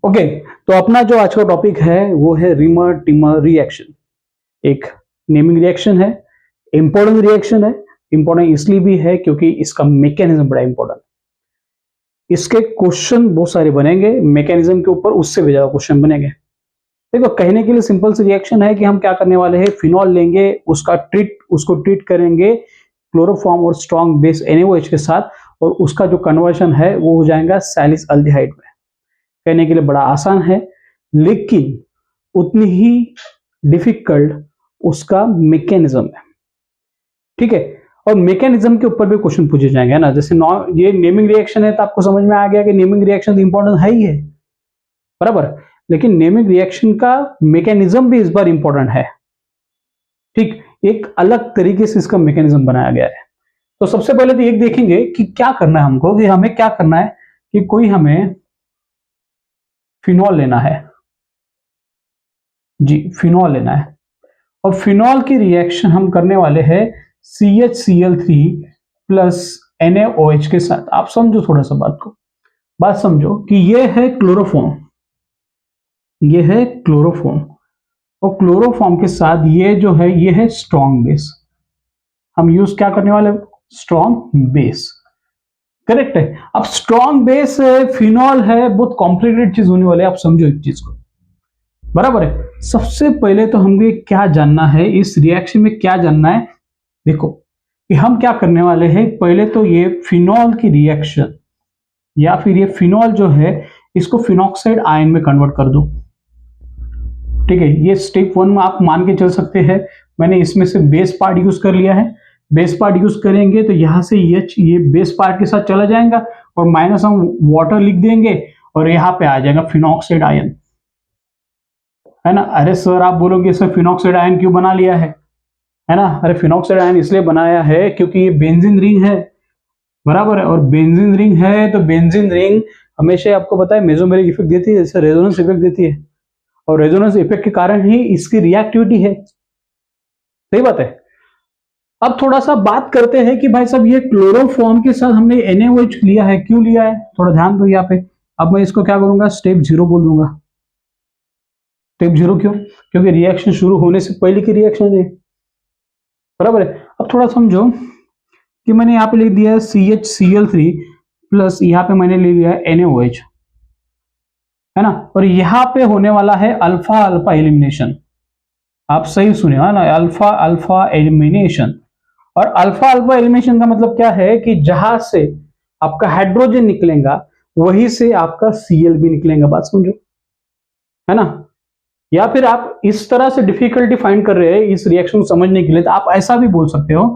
Okay, तो अपना जो आज का टॉपिक है वो है रिमर टिमर रिएक्शन। एक नेमिंग रिएक्शन है, इंपॉर्टेंट रिएक्शन है। इंपॉर्टेंट इसलिए भी है क्योंकि इसका मैकेनिज्म बड़ा इंपॉर्टेंट। इसके क्वेश्चन बहुत सारे बनेंगे मैकेनिज्म के ऊपर, उससे भी ज्यादा क्वेश्चन बनेंगे। देखो, कहने के लिए सिंपल सी रिएक्शन है कि हम क्या करने वाले हैं, फिनॉल लेंगे, उसको ट्रीट करेंगे क्लोरोफॉर्म और स्ट्रॉन्ग बेस NaOH के साथ, और उसका जो कन्वर्जन है वो हो जाएगा सैलिस अल्डिहाइड में। कहने के लिए बड़ा आसान है, लेकिन उतनी ही डिफिकल्ट उसका मैकेनिज्म है। ठीक है, और मैकेनिज्म के ऊपर भी क्वेश्चन पूछे जाएंगे, है ना। जैसे ये नेमिंग रिएक्शन है तो आपको समझ में आ गया कि नेमिंग रिएक्शन इंपॉर्टेंट है ही है, बराबर। लेकिन नेमिंग रिएक्शन का मैकेनिज्म भी इस बार इंपॉर्टेंट है। ठीक, एक अलग तरीके से इसका मैकेनिज्म बनाया गया है। तो सबसे पहले तो एक देखेंगे कि क्या करना है हमको, कि हमें क्या करना है कि कोई हमें फिनॉल लेना है जी, फिनॉल लेना है, और फिनॉल की रिएक्शन हम करने वाले हैं CHCl3 प्लस NaOH के साथ। आप समझो थोड़ा सा बात समझो कि ये है क्लोरोफॉर्म, ये है क्लोरोफॉर्म, और क्लोरोफॉर्म के साथ ये जो है ये है स्ट्रॉन्ग बेस। हम यूज क्या करने वाले, स्ट्रॉन्ग बेस, करेक्ट है। अब स्ट्रॉन्ग बेस है, फिनॉल है, बहुत कॉम्प्लिकेटेड चीज होने वाली है, आप समझो एक चीज को, बराबर है। सबसे पहले तो हमें क्या जानना है, इस रिएक्शन में क्या जानना है। देखो कि हम क्या करने वाले हैं, पहले तो ये फिनॉल की रिएक्शन या फिर ये फिनॉल जो है इसको फिनॉक्साइड आयन में कन्वर्ट कर दो। ठीक है, ये स्टेप 1 में आप मान के चल सकते हैं। मैंने इसमें से बेस पार्ट यूज कर लिया है। बेस पार्ट यूज करेंगे तो यहां से ये बेस पार्ट के साथ चला जाएगा, और माइनस हम वाटर लिख देंगे, और यहां पे आ जाएगा फिनॉक्साइड आयन, है ना। अरे सर, आप बोलोगे सर फिनॉक्साइड आयन क्यों बना लिया है ना। अरे फिनॉक्साइड आयन इसलिए बनाया है क्योंकि ये बेंजीन रिंग है, बराबर है। और बेंजीन रिंग है तो बेंजीन रिंग हमेशा आपको पता है मेसोमेरिक इफेक्ट देती है, जैसे रेजोनेंस इफेक्ट देती है, और रेजोनेंस इफेक्ट के कारण ही इसकी रिएक्टिविटी है। सही बात है। अब थोड़ा सा बात करते हैं कि भाई साहब ये क्लोरोफॉर्म के साथ हमने NaOH लिया है, क्यों लिया है, थोड़ा ध्यान दो यहाँ पे। अब मैं इसको क्या करूंगा, स्टेप 0 बोल दूंगा। स्टेप 0 क्यों, क्योंकि रिएक्शन शुरू होने से पहले की रिएक्शन है, बराबर है। अब थोड़ा समझो कि मैंने यहाँ पे लिख दिया है CHCl3 प्लस यहाँ पे मैंने ले लिया है NaOH, है ना। और यहाँ पे होने वाला है अल्फा अल्फा एलिमिनेशन। आप सही सुने, है ना, अल्फा अल्फा एलिमिनेशन। और अल्फा अल्फा एलिमिनेशन का मतलब क्या है कि जहां से आपका हाइड्रोजन निकलेगा वहीं से आपका Cl भी निकलेगा। बात समझो, है ना। या फिर आप इस तरह से डिफिकल्टी फाइंड कर रहे हैं इस रिएक्शन को समझने के लिए, तो आप ऐसा भी बोल सकते हो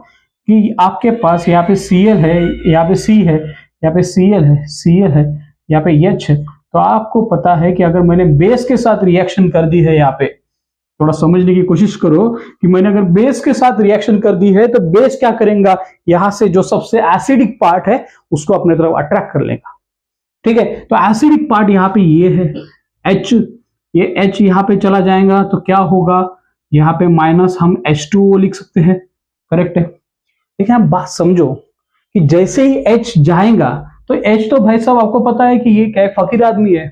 कि आपके पास यहाँ पे Cl है, यहाँ पे C है, यहाँ पे Cl है, Cl है, यहाँ पे H है। तो आपको पता है कि अगर मैंने बेस के साथ रिएक्शन कर दी है, यहाँ पे थोड़ा समझने की कोशिश करो कि मैंने अगर बेस के साथ रिएक्शन कर दी है तो बेस क्या करेगा, यहां से जो सबसे एसिडिक पार्ट है उसको अपने तरफ अट्रैक्ट कर लेगा। ठीक है, तो एसिडिक पार्ट यहाँ पे ये है H, ये H यहाँ पे चला जाएगा तो क्या होगा, यहाँ पे माइनस हम H2O लिख सकते हैं, करेक्ट है। लेकिन आप बात समझो कि जैसे ही H जाएगा तो H तो भाई साहब आपको पता है कि ये क्या है, फकीर आदमी है,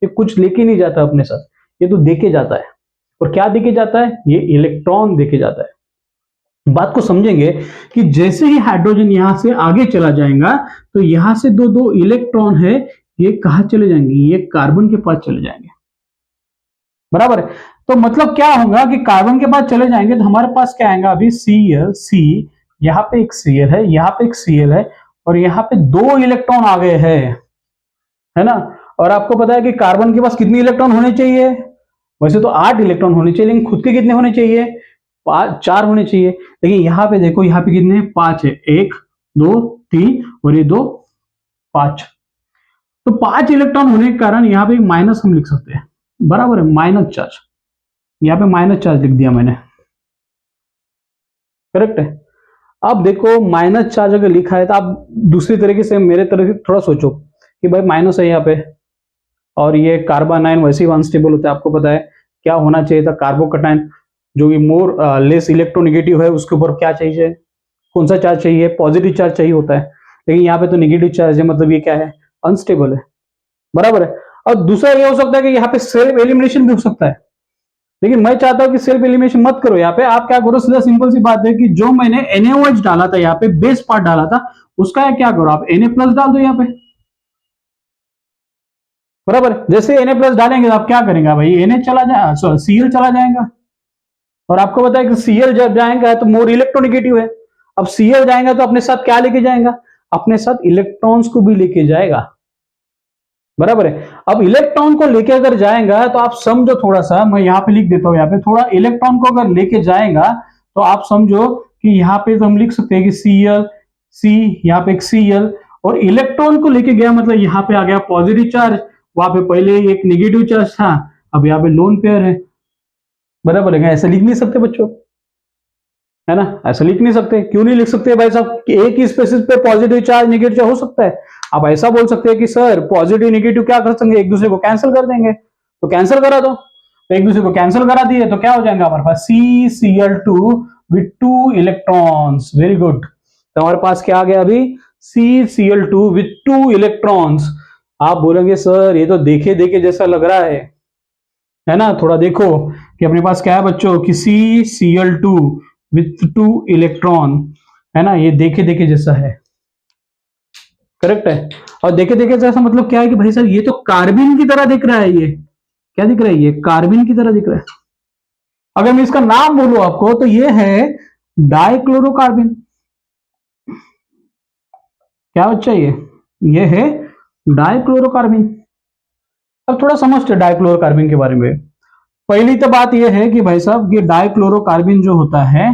ये कुछ लेके नहीं जाता अपने साथ, ये तो देके जाता है। और क्या देके जाता है, ये इलेक्ट्रॉन देके जाता है। बात को समझेंगे कि जैसे ही हाइड्रोजन यहां से आगे चला जाएगा तो यहां से दो दो इलेक्ट्रॉन है, ये कहां चले जाएंगे, ये कार्बन के पास चले जाएंगे, बराबर है। तो मतलब क्या होगा कि कार्बन के पास चले जाएंगे तो हमारे पास क्या आएगा, अभी Cl, C, यहाँ पे एक Cl है, यहाँ पे एक Cl है, और यहाँ पे 2 इलेक्ट्रॉन आ गए हैं, है ना। और आपको पता है कि कार्बन के पास कितने इलेक्ट्रॉन होने चाहिए, वैसे तो 8 इलेक्ट्रॉन होने चाहिए, लेकिन खुद के कितने होने चाहिए, 4 होने चाहिए। लेकिन यहाँ पे देखो, यहाँ पे कितने, 5 है, 1 2 3 और ये 2 5। तो 5 इलेक्ट्रॉन होने के कारण यहाँ पे माइनस हम लिख सकते हैं, बराबर है, माइनस चार्ज। यहाँ पे माइनस चार्ज लिख दिया मैंने, करेक्ट है। अब देखो माइनस चार्ज अगर लिखा है तो आप दूसरी तरीके से, मेरे तरह से थोड़ा सोचो कि भाई माइनस है यहाँ पे, और ये कार्बन आयन वैसे ही अनस्टेबल होता है। आपको पता है क्या होना चाहिए था, कार्बोकटायन जो कि मोर लेस इलेक्ट्रोनेगेटिव है उसके ऊपर क्या चाहिए, कौन सा चार्ज चाहिए, पॉजिटिव चार्ज चाहिए होता है। लेकिन यहाँ पे तो नेगेटिव चार्ज है, मतलब ये क्या है, अनस्टेबल है, बराबर है। और दूसरा ये हो सकता है कि यहाँ पे सेल्फ एलिमिनेशन भी हो सकता है, लेकिन मैं चाहता हूं कि सेल्फ एलिमिनेशन मत करो। यहाँ पे आप क्या करो, सीधा सिंपल सी बात है कि जो मैंने NaOH डाला था, यहाँ पे बेस पार्ट डाला था, उसका क्या करो आप Na+ डाल दो यहाँ पे, बराबर। जैसे Na+ डालेंगे तो आप क्या करेंगे भाई, Na चला जाए, Cl चला जाएगा, और आपको पता है कि Cl जब जाएगा तो मोर इलेक्ट्रोनेगेटिव है। अब Cl जाएगा तो अपने साथ क्या लेके जाएगा, अपने साथ इलेक्ट्रॉन्स को भी लेके जाएगा, बराबर है। अब इलेक्ट्रॉन को लेके अगर जाएगा तो आप समझो, थोड़ा सा मैं यहाँ पे लिख देता हूं, यहाँ पे थोड़ा इलेक्ट्रॉन को अगर लेके जाएगा तो आप समझो कि यहाँ पे तो हम लिख सकते हैं कि Cl, C, यहाँ पे एक Cl, और इलेक्ट्रॉन को लेके गया मतलब यहाँ पे आ गया पॉजिटिव चार्ज, वहां पे पहले एक नेगेटिव चार्ज था, अब यहाँ पे लोन पेयर है, बराबर है। ऐसे लिख नहीं सकते बच्चों, है ना, ऐसा लिख नहीं सकते। क्यों नहीं लिख सकते भाई साहब, कि एक ही स्पेसिस पे पॉजिटिव चार्ज नेगेटिव चार्ज हो सकता है। आप ऐसा बोल सकते हैं कि सर पॉजिटिव नेगेटिव क्या कर सकते, एक दूसरे को कैंसिल कर देंगे, तो कैंसिल करा दो, तो एक दूसरे को कैंसिल करा दिए तो क्या हो जाएगा हमारे पास CCl2 with 2 electrons. Very good, तो हमारे पास क्या आ गया अभी, CCl2 विथ 2 इलेक्ट्रॉन्स। आप बोलेंगे सर ये तो देखे देखे जैसा लग रहा है ना, थोड़ा देखो कि अपने पास क्या है बच्चों, कि CCl2 विथ 2 इलेक्ट्रॉन, है ना, ये देखे देखे जैसा है, करेक्ट है। और देखे देखे जैसा मतलब क्या है कि भाई साहब ये तो कार्बिन की तरह दिख रहा है, ये क्या दिख रहा है, ये कार्बिन की तरह दिख रहा है। अगर मैं इसका नाम बोलूं आपको तो ये है डाइक्लोरोकार्बिन। क्या बच्चा, ये है डाइक्लोरोकार्बिन। अब थोड़ा समझते डाइक्लोरोकार्बिन के बारे में। पहली तो बात यह है कि भाई साहब ये डाइक्लोरोकार्बिन जो होता है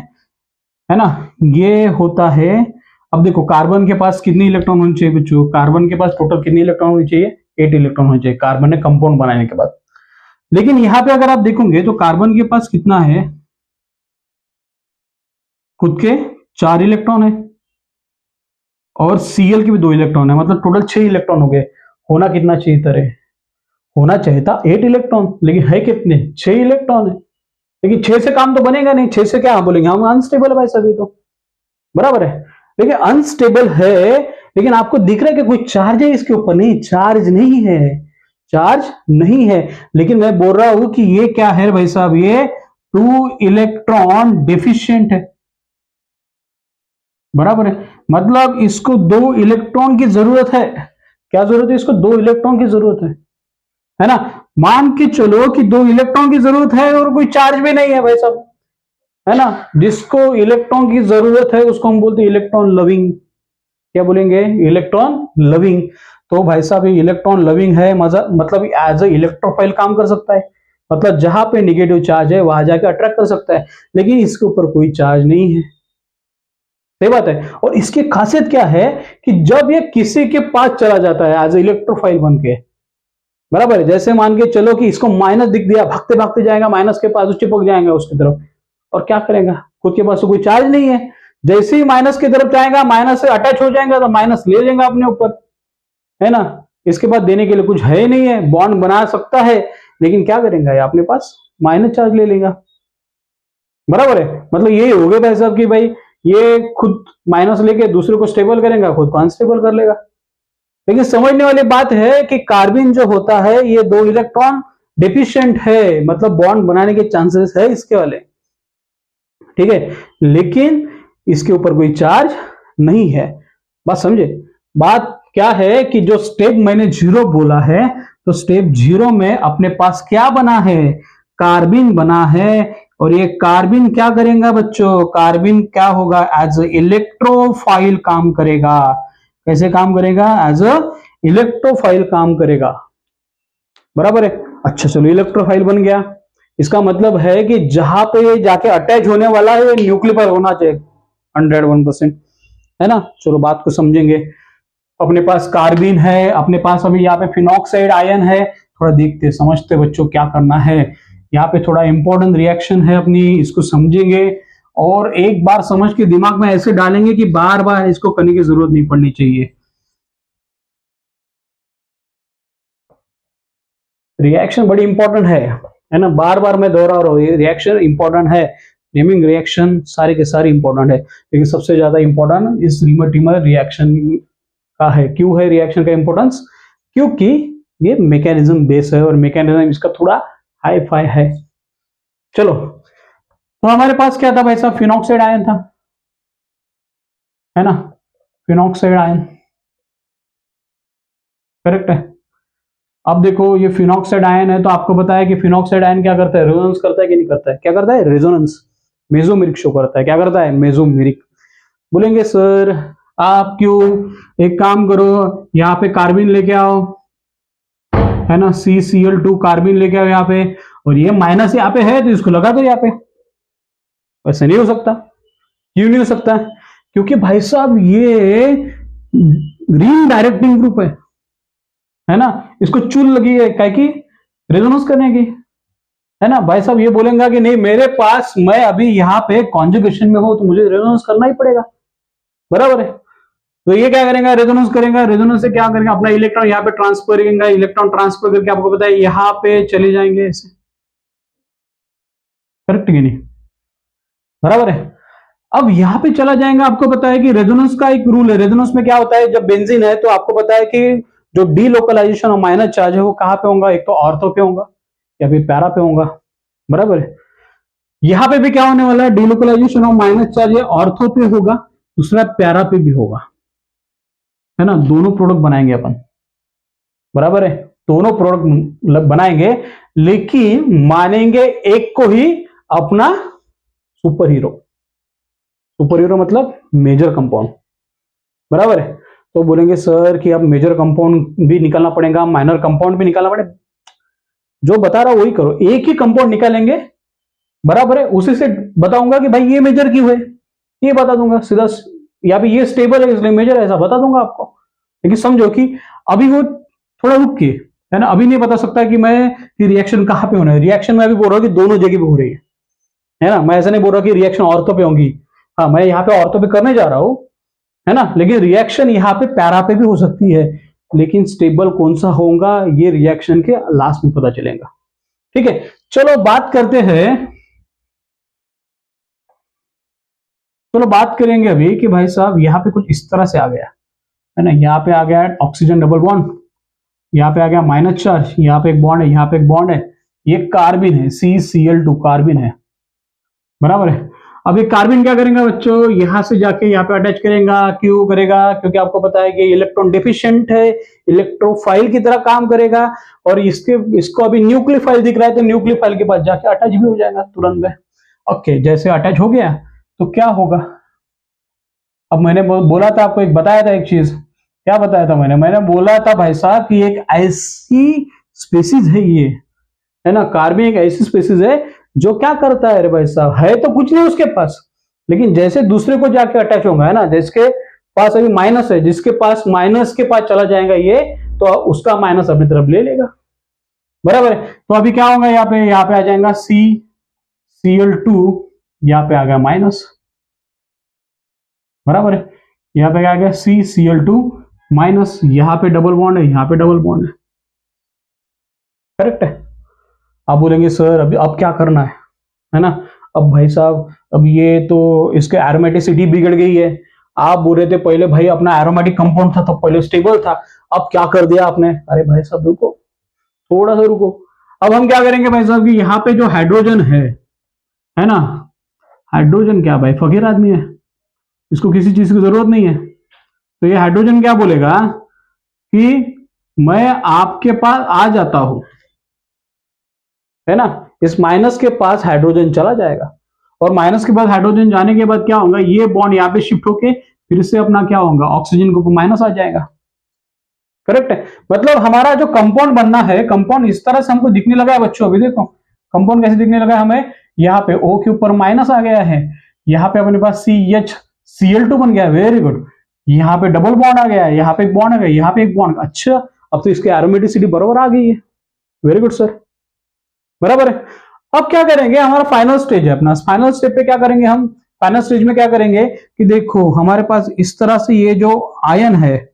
ना, ये होता है, अब देखो कार्बन के पास कितने इलेक्ट्रॉन होने चाहिए बच्चों, कार्बन के पास टोटल कितने इलेक्ट्रॉन होने चाहिए, 8 इलेक्ट्रॉन होने चाहिए कार्बन ने कंपाउंड बनाने के बाद। लेकिन यहां पे अगर आप देखोगे तो कार्बन के पास कितना है, खुद के 4 इलेक्ट्रॉन है, और Cl के भी 2 इलेक्ट्रॉन है, मतलब टोटल 6 इलेक्ट्रॉन हो गए। होना कितना चाहिए तरह, होना चाहिए था 8 इलेक्ट्रॉन, लेकिन है कितने, 6 इलेक्ट्रॉन है। लेकिन 6 से काम तो बनेगा नहीं, 6 से क्या बोलेंगे हम, अनस्टेबल है भाई सभी तो, बराबर है। लेकिन अनस्टेबल है, लेकिन आपको दिख रहा है कि कोई चार्ज है इसके ऊपर, नहीं चार्ज नहीं है, चार्ज नहीं है। लेकिन मैं बोल रहा हूं कि ये क्या है भाई साहब, ये 2 इलेक्ट्रॉन डेफिशिएंट है, बराबर है। मतलब इसको 2 इलेक्ट्रॉन की जरूरत है। क्या जरूरत है इसको, 2 इलेक्ट्रॉन की जरूरत है ना। मान के चलो कि 2 इलेक्ट्रॉन की जरूरत है और कोई चार्ज भी नहीं है भाई साहब, है ना। जिसको इलेक्ट्रॉन की जरूरत है उसको हम बोलते हैं इलेक्ट्रॉन लविंग। क्या बोलेंगे, इलेक्ट्रॉन लविंग। तो भाई साहब ये इलेक्ट्रॉन लविंग है, मतलब एज ए इलेक्ट्रोफाइल काम कर सकता है, मतलब जहां पे निगेटिव चार्ज है वहां जाकर अट्रैक्ट कर सकता है, लेकिन इसके ऊपर कोई चार्ज नहीं है। सही बात है। और इसकी खासियत क्या है कि जब ये किसी के पास चला जाता है एज ए इलेक्ट्रोफाइल बन के, बराबर है, जैसे मान के चलो कि इसको माइनस दिख दिया, भागते भागते जाएगा माइनस के पास, चिपक जाएगा उसकी तरफ, और क्या करेगा, खुद के पास तो कोई चार्ज नहीं है। जैसे ही माइनस की तरफ जाएगा, माइनस से अटैच हो जाएगा तो माइनस ले लेगा अपने ऊपर, है ना। इसके बाद देने के लिए कुछ है ही नहीं है, बॉन्ड बना सकता है लेकिन क्या करेगा, ये अपने पास माइनस चार्ज ले लेगा, बराबर है। मतलब यही हो गया भाई साहब कि भाई ये खुद माइनस लेके दूसरे को स्टेबल करेगा, खुद को अनस्टेबल कर लेगा। लेकिन समझने वाली बात है कि कार्बिन जो होता है ये 2 इलेक्ट्रॉन डेफिशिएंट है, मतलब बॉन्ड बनाने के चांसेस है इसके वाले, ठीक है, लेकिन इसके ऊपर कोई चार्ज नहीं है। बात समझे। बात क्या है कि जो स्टेप मैंने 0 बोला है, तो स्टेप 0 में अपने पास क्या बना है, कार्बिन बना है। और ये कार्बिन क्या करेगा बच्चों, कार्बिन क्या होगा, एज ए इलेक्ट्रोफाइल काम करेगा। कैसे काम करेगा, एज अ इलेक्ट्रोफाइल काम करेगा, बराबर है। अच्छा चलो इलेक्ट्रोफाइल बन गया, इसका मतलब है कि जहां पे जाके अटैच होने वाला है न्यूक्लियर होना चाहिए 101%, है ना। चलो बात को समझेंगे। अपने पास कार्बिन है, अपने पास अभी यहाँ पे फिनॉक्साइड आयन है, थोड़ा देखते समझते बच्चों क्या करना है। यहाँ पे थोड़ा इंपॉर्टेंट रिएक्शन है अपनी, इसको समझेंगे और एक बार समझ के दिमाग में ऐसे डालेंगे कि बार बार इसको करने की जरूरत नहीं पड़नी चाहिए। रिएक्शन बड़ी इंपॉर्टेंट है ना, बार बार मैं दोहरा रहा हूं, ये रिएक्शन इंपॉर्टेंट है। नेमिंग रिएक्शन सारे के सारे इंपॉर्टेंट है, लेकिन सबसे ज्यादा इंपॉर्टेंट इस रीमर टीमर रिएक्शन का है। क्यों है रिएक्शन का इंपॉर्टेंस, क्योंकि ये मैकेनिज्म बेस है और मैकेनिज्म इसका थोड़ा हाई फाई है। चलो, तो हमारे पास क्या था भाई साहब, फिनॉक्साइड आयन था, है ना, फिनॉक्साइड आयन, करेक्ट है। अब देखो ये फिनॉक्साइड आयन है, तो आपको पता है कि फिनॉक्साइड आयन क्या करता है, रेजोनेंस करता है कि नहीं करता है, क्या करता है, रेजोनेंस, मेसोमेरिक शो करता है, क्या करता है, मेसोमेरिक। बोलेंगे सर आप क्यों, एक काम करो, यहाँ पे कार्बिन लेके आओ, है ना, CCl2 कार्बिन लेके आओ यहाँ पे, और ये माइनस यहाँ पे है तो इसको लगा दो यहाँ पे। ऐसे नहीं हो सकता, क्यों नहीं हो सकता, क्योंकि भाई साहब ये ग्रीन डायरेक्टिंग ग्रुप है ना, इसको चुन लगी है क्या की, रेजोनेंस करने की, है ना। भाई साहब ये बोलेंगे कि नहीं मेरे पास, मैं अभी यहाँ पे कॉन्जुगेशन में हूं तो मुझे रेजोनेंस करना ही पड़ेगा, बराबर है। तो ये क्या करेगा, रेजोनेंस करेगा, रेजोनेंस से क्या करेगा, अपना इलेक्ट्रॉन यहाँ पे ट्रांसफर करेगा, इलेक्ट्रॉन ट्रांसफर करके आपको पता है यहाँ पे चले जाएंगे ऐसे, करेक्ट कि नहीं, बराबर है। अब यहां पे चला जाएगा, आपको पता है कि रेजोनेंस का एक रूल है, रेजोनेंस में क्या होता है, जब बेंजीन है तो आपको पता है कि जो डीलोकलाइजेशन और माइनस चार्ज है वो कहां पे होगा, एक तो ऑर्थो पे होगा या फिर पैरा पे होगा, बराबर है। यहां पे भी क्या होने वाला है, डीलोकलाइजेशन और माइनस चार्ज है ऑर्थो पे होगा, दूसरा पैरा पे भी होगा, है ना, दोनों प्रोडक्ट बनाएंगे अपन, बराबर है, दोनों प्रोडक्ट बनाएंगे, लेकिन मानेंगे एक को ही अपना सुपर हीरो, सुपर हीरो मतलब मेजर कंपाउंड, बराबर है। तो बोलेंगे सर कि अब मेजर कंपाउंड भी निकालना पड़ेगा, माइनर कंपाउंड भी निकालना पड़ेगा, जो बता रहा वही करो, एक ही कंपाउंड निकालेंगे, बराबर है, उसी से बताऊंगा कि भाई ये मेजर क्यों है, ये बता दूंगा सीधा, या फिर ये स्टेबल है इसलिए मेजर है, ऐसा बता दूंगा आपको। लेकिन समझो कि अभी वो थोड़ा रुक के, है ना, अभी नहीं बता सकता कि मैं कि रिएक्शन कहां पे होना है, रिएक्शन में अभी बोल रहा हूँ कि दोनों जगह पे हो रही है ना, मैं ऐसा नहीं बोल रहा कि रिएक्शन ऑर्थो पे होगी, हाँ मैं यहाँ पे ऑर्थो पे करने जा रहा हूं, है ना, लेकिन रिएक्शन यहाँ पे पैरा पे भी हो सकती है, लेकिन स्टेबल कौन सा होगा ये रिएक्शन के लास्ट में पता चलेगा, ठीक है। चलो बात करते हैं, चलो बात करेंगे अभी कि भाई साहब यहाँ पे कुछ इस तरह से आ गया, है ना, यहाँ पे आ गया ऑक्सीजन डबल बॉन्ड, यहाँ पे आ गया माइनस चार्ज, यहाँ पे एक बॉन्ड है, यहाँ पे एक बॉन्ड है, ये कार्बिन है, CCl2 कार्बिन है, बराबर है। अब ये कार्बिन क्या करेंगे बच्चों, यहां से जाके यहाँ पे अटैच करेगा, क्यों करेगा, क्योंकि आपको पता है कि इलेक्ट्रॉन डिफिशिएंट है, इलेक्ट्रोफाइल की तरह काम करेगा, और इसको अभी न्यूक्लियोफाइल दिख रहा है तो न्यूक्लियोफाइल के पास जाके अटैच भी हो जाएगा तुरंत में। ओके, जैसे अटैच हो गया तो क्या होगा, अब मैंने बोला था आपको, एक बताया था एक चीज, क्या बताया था मैंने बोला था भाई साहब कि एक ऐसी स्पेसीज है ये, है ना, कार्बन एक ऐसी स्पेसीज है जो क्या करता है रे भाई साहब, है तो कुछ नहीं उसके पास, लेकिन जैसे दूसरे को जाके अटैच होगा, है ना, जिसके पास अभी माइनस है, जिसके पास माइनस के पास चला जाएगा ये, तो उसका माइनस अपनी तरफ ले लेगा, बराबर है। तो अभी क्या होगा, यहाँ पे आ जाएगा CCl2, यहाँ पे आ गया माइनस, बराबर है, यहाँ पे क्या आ गया CCl2 माइनस, यहाँ पे डबल बॉन्ड है, यहाँ पे डबल बॉन्ड है, करेक्ट है। आप बोलेंगे सर अभी अब क्या करना है ना, अब भाई साहब अब ये तो इसके एरोमेटिसिटी बिगड़ गई है, आप बोल रहे थे पहले भाई अपना एरोमेटिक कंपाउंड था तो पहले स्टेबल था, अब क्या कर दिया आपने, अरे भाई साहब रुको, थोड़ा सा रुको। अब हम क्या करेंगे भाई साहब कि यहाँ पे जो हाइड्रोजन है ना, हाइड्रोजन क्या भाई फकीर आदमी है, इसको किसी चीज की जरूरत नहीं है, तो ये हाइड्रोजन क्या बोलेगा कि मैं आपके पास आ जाता हूं, है ना, इस माइनस के पास हाइड्रोजन चला जाएगा, और माइनस के पास हाइड्रोजन जाने के बाद क्या होगा, ये बॉन्ड यहाँ पे शिफ्ट होके फिर से अपना क्या होगा, ऑक्सीजन के ऊपर माइनस आ जाएगा, करेक्ट है। मतलब हमारा जो कंपाउंड बनना है, कंपाउंड इस तरह से हमको दिखने लगा है बच्चों, अभी देखो कंपाउंड कैसे दिखने लगा है हमें, यहाँ पे O के ऊपर माइनस आ गया है, यहाँ पे अपने पास CHCl2 बन गया, वेरी गुड, यहाँ पे डबल बॉन्ड आ गया है, यहाँ पे एक बॉन्ड आ गया, यहाँ पे एक बॉन्ड, अच्छा अब तो इसके एरोमेटिसिटी बराबर आ गई है, वेरी गुड सर, बराबर है। अब क्या करेंगे, हमारा फाइनल स्टेज है अपना, फाइनल स्टेज पे क्या करेंगे हम, फाइनल स्टेज में क्या करेंगे कि देखो हमारे पास इस तरह से ये जो आयन है,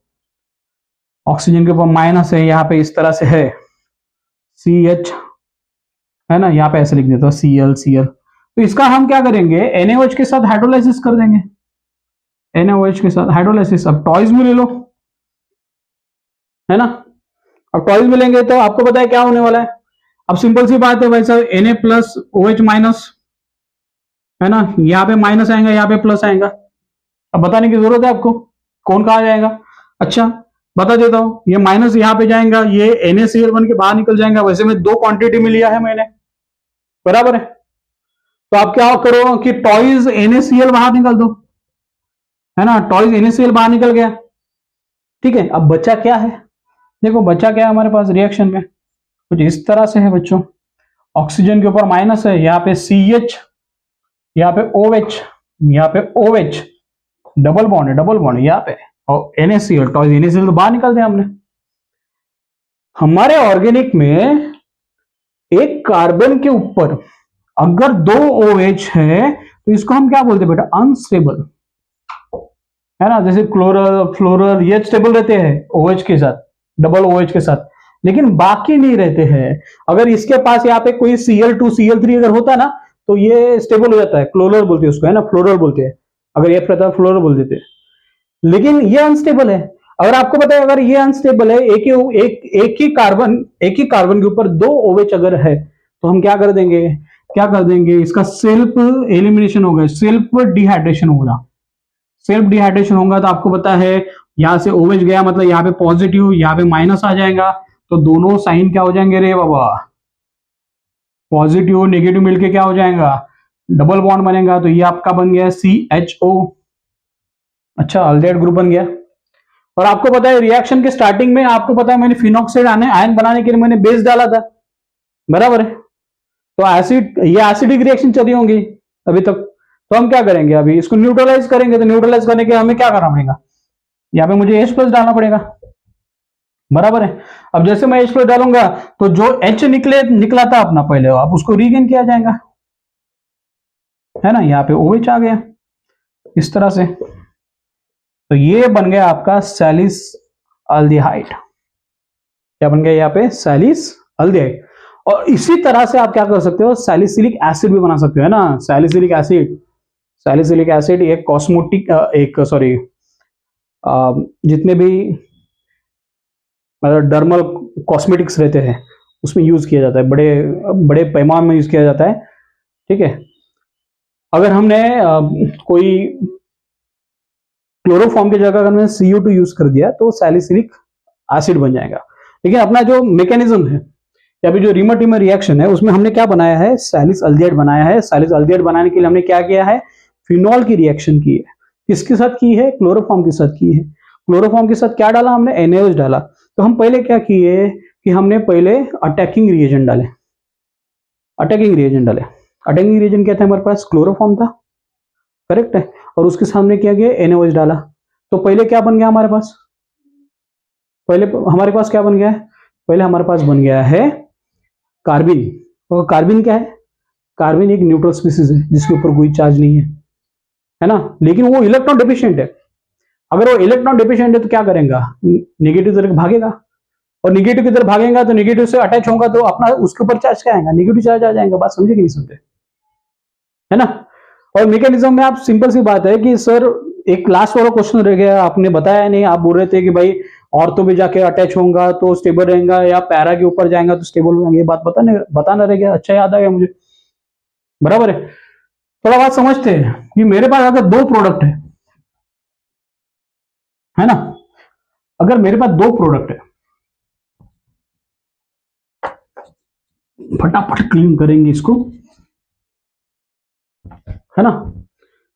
ऑक्सीजन के ऊपर माइनस है, यहाँ पे इस तरह से है CH, है ना, यहाँ पे ऐसे लिख देता हूं Cl, तो इसका हम क्या करेंगे, NaOH के साथ हाइड्रोलाइसिस कर देंगे, NaOH के साथ हाइड्रोलाइसिस, अब टॉयज में ले लो, है ना, अब टॉइज मिलेंगे तो आपको पता है क्या होने वाला है। अब सिंपल सी बात है भाई साहब, Na प्लस OH माइनस, है ना, यहाँ पे माइनस आएगा, यहाँ पे प्लस आएगा। अब बताने की जरूरत है आपको कौन कहा जाएगा। अच्छा, बता देता हूं, ये माइनस यहाँ पे जाएगा, ये NaCl बन के बाहर निकल जाएगा। वैसे में दो क्वांटिटी में लिया है मैंने, बराबर है। तो आप क्या करो कि टॉइज NaCl बाहर निकल दो, है ना, टॉइज NaCl बाहर निकल गया। ठीक है, अब बचा क्या है, देखो बचा क्या है हमारे पास रिएक्शन में, कुछ इस तरह से है बच्चों। ऑक्सीजन के ऊपर माइनस है, यहाँ पे CH, यहाँ पे OH, यहाँ पे OH, डबल बॉन्ड है, डबल बॉन्ड यहाँ पे, और NaCl, टॉइज NaCl तो बाहर निकल दिया हमने। हमारे ऑर्गेनिक में एक कार्बन के ऊपर अगर दो OH है तो इसको हम क्या बोलते हैं बेटा, अनस्टेबल, है ना। जैसे क्लोरल फ्लोरल ये स्टेबल रहते हैं OH के साथ, डबल OH के साथ, लेकिन बाकी नहीं रहते हैं। अगर इसके पास यहाँ पे कोई Cl2 Cl3 अगर होता ना तो ये स्टेबल हो जाता है, क्लोरल बोलते हैं उसको, है ना, फ्लोरल बोलते हैं। अगर ये रहता फ्लोरल बोल देते हैं, लेकिन ये अनस्टेबल है। अगर आपको पता है अगर ये अनस्टेबल है, एक ही कार्बन के ऊपर दो OH अगर है तो हम क्या कर देंगे, क्या कर देंगे, इसका सेल्फ एलिमिनेशन होगा, सेल्फ डिहाइड्रेशन होगा। सेल्फ डिहाइड्रेशन होगा तो आपको पता है यहां से OH गया मतलब यहाँ पे पॉजिटिव, यहाँ पे माइनस आ जाएगा, तो दोनों साइन क्या हो जाएंगे रे बाबा, पॉजिटिव नेगेटिव मिलके क्या हो जाएगा, डबल बॉन्ड बनेगा। तो ये आपका बन गया CHO, अच्छा अल्डेहाइड ग्रुप बन गया। और आपको पता है रिएक्शन के स्टार्टिंग में आपको पता है मैंने फिनॉक्साइड आयन बनाने के लिए मैंने बेस डाला था, बराबर है। तो एसिड, ये एसिडिक रिएक्शन चली होंगी अभी तक, तो हम क्या करेंगे, अभी इसको न्यूट्रलाइज करेंगे। तो न्यूट्रलाइज करने के हमें क्या करना पड़ेगा, यहाँ पे मुझे H+ डालना पड़ेगा, बराबर है। अब जैसे मैं H+ डालूंगा तो जो H निकला था अपना पहले, अब उसको रीगेन किया जाएगा, है ना। यहाँ पे OH आ गया इस तरह से, तो ये बन गया आपका सैलिस अल्डिहाइड। क्या बन गया यहाँ पे, सैलिस अल्डिहाइड। और इसी तरह से आप क्या कर सकते हो, सैलिसिलिक एसिड भी बना सकते हो, है ना। सैलिसिलिक एसिड, सैलिसिलिक एसिड एक कॉस्मेटिक, एक सॉरी, जितने भी मतलब डर्मल कॉस्मेटिक्स रहते हैं उसमें यूज किया जाता है, बड़े बड़े पैमाने में यूज किया जाता है। ठीक है, अगर हमने कोई क्लोरोफॉर्म की जगह अगर हमने CO2 यूज कर दिया तो सैलिसिलिक एसिड बन जाएगा। लेकिन अपना जो मैकेनिज्म है या फिर जो रीमर रिएक्शन है उसमें हमने क्या बनाया है, सैलिस अल्डिहाइड बनाया है। सैलिस अल्डिहाइड बनाने के लिए हमने क्या किया है, फिनॉल की रिएक्शन की है। किसके साथ की है, क्लोरोफॉर्म के साथ की है। क्लोरोफॉर्म के साथ क्या डाला हमने, NaOH डाला। तो हम पहले क्या किए कि हमने पहले अटैकिंग रिएजेंट डाले, अटैकिंग रिएजेंट डाले। अटैकिंग रिएजेंट क्या था हमारे पास, क्लोरोफॉर्म था, करेक्ट है। और उसके सामने क्या किया, NaOH डाला। तो पहले क्या बन गया हमारे पास, पहले हमारे पास क्या बन गया है, पहले हमारे पास बन गया है कार्बिन। और कार्बिन क्या है, कार्बिन एक न्यूट्रल स्पीसीज है जिसके ऊपर कोई चार्ज नहीं है ना, लेकिन वो इलेक्ट्रॉन डेफिशिएंट है। अगर वो इलेक्ट्रॉन डेफिशिएंट है तो क्या करेगा, नेगेटिव तरफ भागेगा, और नेगेटिव की तरफ भागेगा तो नेगेटिव से अटैच होगा तो अपना उसके ऊपर चार्ज क्या आएगा, नेगेटिव चार्ज आ जाएगा। बात समझे कि नहीं समझे, है ना। और मैकेनिज्म में आप सिंपल सी बात है कि सर एक लास्ट वाला क्वेश्चन रह गया, आपने बताया नहीं, आप बोल रहे थे कि भाई ऑर्थो पे जाके अटैच होगा तो स्टेबल रहेगा या पैरा के ऊपर जाएगा तो स्टेबल होगा, ये बात बताना रह गया। अच्छा याद आ गया मुझे, बराबर है। थोड़ा बात समझते हैं कि मेरे पास अगर दो प्रोडक्ट है ना, अगर मेरे पास दो प्रोडक्ट है, फटाफट क्लीन करेंगे इसको, है ना।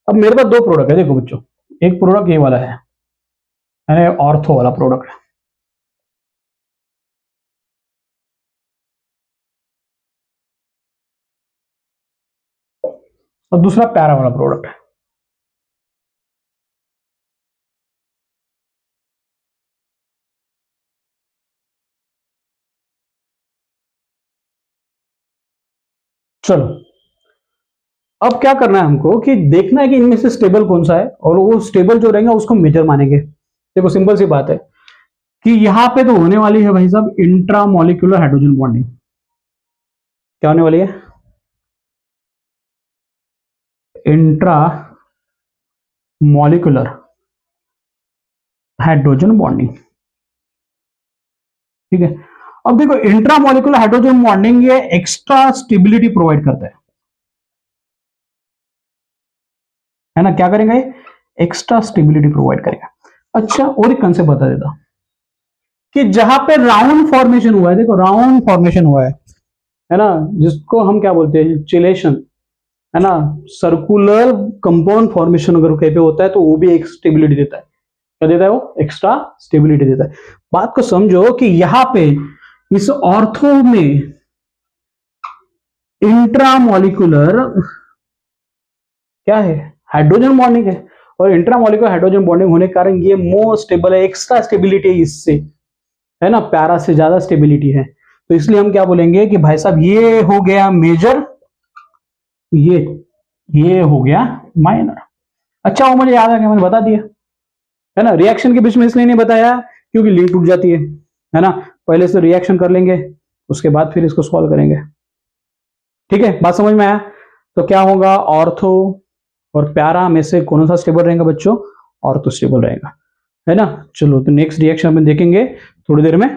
अब मेरे पास दो प्रोडक्ट है, देखो बच्चों, एक प्रोडक्ट ये वाला है ऑर्थो वाला प्रोडक्ट है, और दूसरा पैरा वाला प्रोडक्ट है। चलो, अब क्या करना है हमको कि देखना है कि इनमें से स्टेबल कौन सा है, और वो स्टेबल जो रहेगा उसको मेजर मानेंगे। देखो सिंपल सी बात है कि यहां पे तो होने वाली है भाई साहब इंट्रामोलिकुलर हाइड्रोजन बॉन्डिंग। क्या होने वाली है, इंट्रा मॉलिकुलर हाइड्रोजन बॉन्डिंग। ठीक है। अब देखो इंट्रामोलिकुलर हाइड्रोजन बॉन्डिंग ये एक्स्ट्रा स्टेबिलिटी प्रोवाइड करता है ना, क्या करेंगे, एक्स्ट्रा स्टेबिलिटी प्रोवाइड करेगा। अच्छा, और एक कंसेप्ट बता देता कि जहां पे राउंड फॉर्मेशन हुआ है, देखो राउंड फॉर्मेशन हुआ है ना, जिसको हम क्या बोलते हैं, चिलेशन, है ना, सर्कुलर कंपाउंड फॉर्मेशन अगर कहीं पे होता है तो वो भी एक स्टेबिलिटी देता है। क्या देता है वो, एक्स्ट्रा स्टेबिलिटी देता है। बात को समझो कि यहां पे इस ऑर्थो में इंट्रामोलिकुलर क्या है, हाइड्रोजन बॉन्डिंग है, और इंट्रामोलिकुलर हाइड्रोजन बॉन्डिंग होने के कारण ये मोर स्टेबल है, एक्स्ट्रा स्टेबिलिटी है इससे, है ना, पैरा से ज्यादा स्टेबिलिटी है। तो इसलिए हम क्या बोलेंगे कि भाई साहब ये हो गया मेजर, ये हो गया माइनर। अच्छा, वो मुझे याद आ गया, मैंने बता दिया, है ना। रिएक्शन के बीच में इसलिए नहीं बताया क्योंकि लिंक टूट जाती है ना। पहले से रिएक्शन कर लेंगे, उसके बाद फिर इसको सॉल्व करेंगे। ठीक है, बात समझ में आया। तो क्या होगा, ऑर्थो और प्यारा में से कौन सा स्टेबल रहेगा बच्चों, ऑर्थो स्टेबल रहेगा, है ना। चलो, तो नेक्स्ट रिएक्शन अपन देखेंगे थोड़ी देर में।